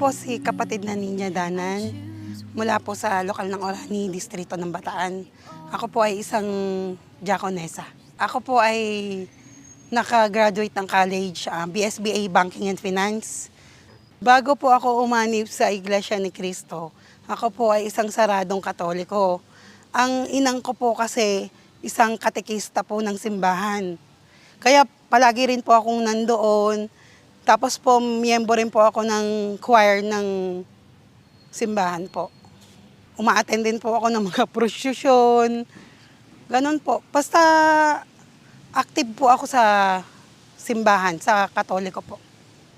po si kapatid na Ninya Danan mula po sa lokal ng Orani, Distrito ng Bataan. Ako po ay isang diakonesa. Ako po ay nakagraduate ng college, BSBA Banking and Finance. Bago po ako umanib sa Iglesia ni Cristo, ako po ay isang saradong Katoliko. Ang inang ko po kasi isang katekista po ng simbahan. Kaya palagi rin po akong nandoon. Tapos po, miyembro rin po ako ng choir ng simbahan po. Uma-attend din po ako ng mga prosesyon. Ganon po. Basta active po ako sa simbahan, sa Katoliko po.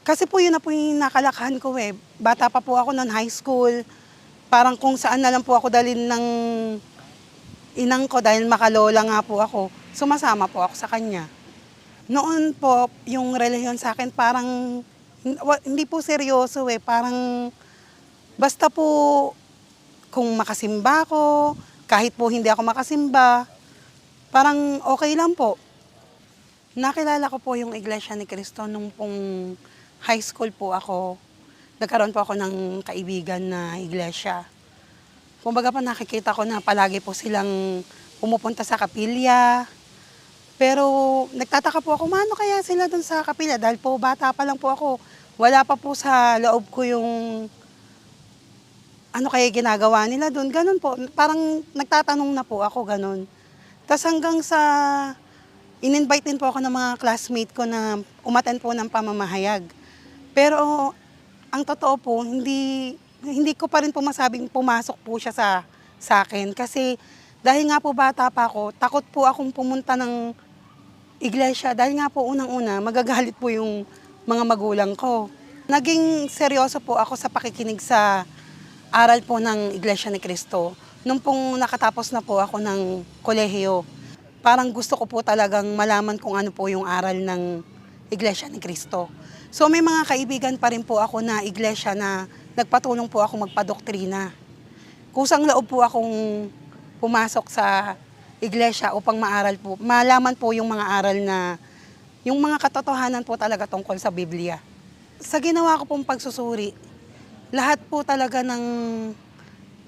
Kasi po yun na po yung nakalakahan ko eh. Bata pa po ako noon, high school. Parang kung saan na lang po ako dalhin ng inang ko dahil makalola nga po ako. Sumasama po ako sa kanya. Noon po, yung relihiyon sa akin parang hindi po seryoso eh. Parang basta po kung makasimba ako, kahit po hindi ako makasimba, parang okay lang po. Nakilala ko po yung Iglesia ni Cristo nung pong high school po ako. Nagkaroon po ako ng kaibigan na iglesia. Kumbaga pa nakikita ko na palagi po silang pumupunta sa kapilya. Pero nagtataka po ako, mano kaya sila dun sa kapilya? Dahil po bata pa lang po ako. Wala pa po sa loob ko yung ano kaya ginagawa nila dun. Ganun po, parang nagtatanong na po ako, ganun. Tapos hanggang sa in-invite din po ako ng mga classmate ko na umattend po ng pamamahayag. Pero ang totoo po, hindi ko pa rin po masabing pumasok po siya sa akin. Kasi dahil nga po bata pa ako, takot po akong pumunta ng iglesia. Dahil nga po unang-una, magagalit po yung mga magulang ko. Naging seryoso po ako sa pakikinig sa aral po ng Iglesia ni Cristo. Nung pong nakatapos na po ako ng kolehiyo, parang gusto ko po talagang malaman kung ano po yung aral ng Iglesia ni Cristo. So may mga kaibigan pa rin po ako na iglesia na nagpatulong po ako magpadoktrina. Kusang loob po akong pumasok sa iglesia upang malaman po yung mga aral na, yung mga katotohanan po talaga tungkol sa Biblia. Sa ginawa ko pong pagsusuri, lahat po talaga ng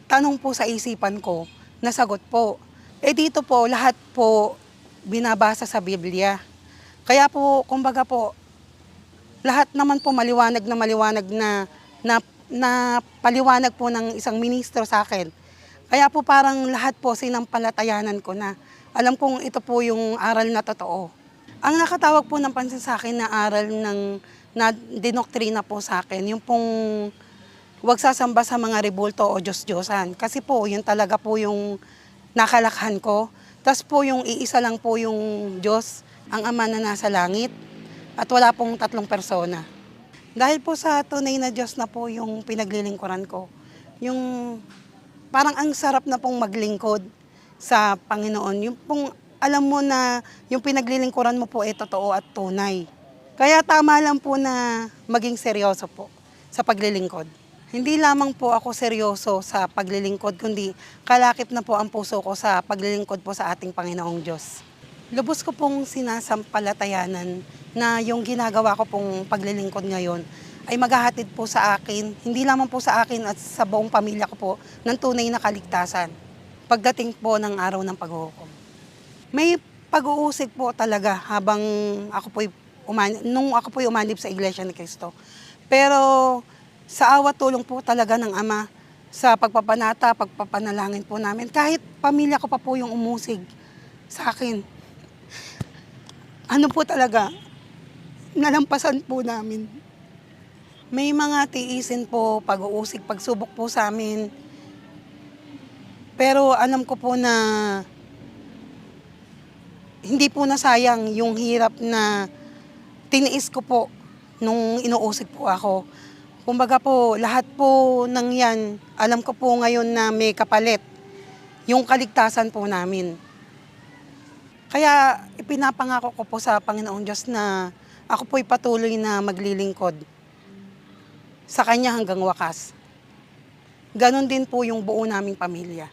tanong po sa isipan ko, nasagot po. Dito po, lahat po binabasa sa Biblia. Kaya po, kumbaga po, lahat naman po maliwanag na paliwanag po ng isang ministro sa akin. Kaya po parang lahat po sinampalatayanan ko na alam kong ito po yung aral na totoo. Ang nakatawag po ng pansin sa akin na aral na dinoktrina po sa akin, yung pong huwag sasamba sa mga rebulto o Diyos-Diyosan. Kasi po, yun talaga po yung nakalakhan ko. Tapos po yung iisa lang po yung Diyos, ang Ama na nasa langit. At wala pong tatlong persona. Dahil po sa tunay na Diyos na po yung pinaglilingkuran ko. Yung parang ang sarap na pong maglingkod sa Panginoon. Yung pong alam mo na yung pinaglilingkuran mo po ay totoo at tunay. Kaya tama lang po na maging seryoso po sa paglilingkod. Hindi lamang po ako seryoso sa paglilingkod, kundi kalakip na po ang puso ko sa paglilingkod po sa ating Panginoong Diyos. Lubos ko pong sinasampalatayanan na yung ginagawa ko pong paglilingkod ngayon ay maghahatid po sa akin, hindi lamang po sa akin at sa buong pamilya ko po, ng tunay na kaligtasan pagdating po ng araw ng paghuhukom. May pag-uusig po talaga habang nung ako po'y umanib sa Iglesia ni Cristo. Pero sa awat tulong po talaga ng Ama, sa pagpapanata, pagpapanalangin po namin, kahit pamilya ko pa po yung umusig sa akin. Ano po talaga, nalampasan po namin. May mga tiisin po, pag-uusig, pagsubok po sa amin. Pero alam ko po na hindi po nasayang yung hirap na tiniis ko po nung inuusig po ako. Kumbaga po, lahat po ng yan, alam ko po ngayon na may kapalit, yung kaligtasan po namin. Kaya ipinapangako ko po sa Panginoong Diyos na ako po'y patuloy na maglilingkod sa Kanya hanggang wakas. Ganon din po yung buo naming pamilya.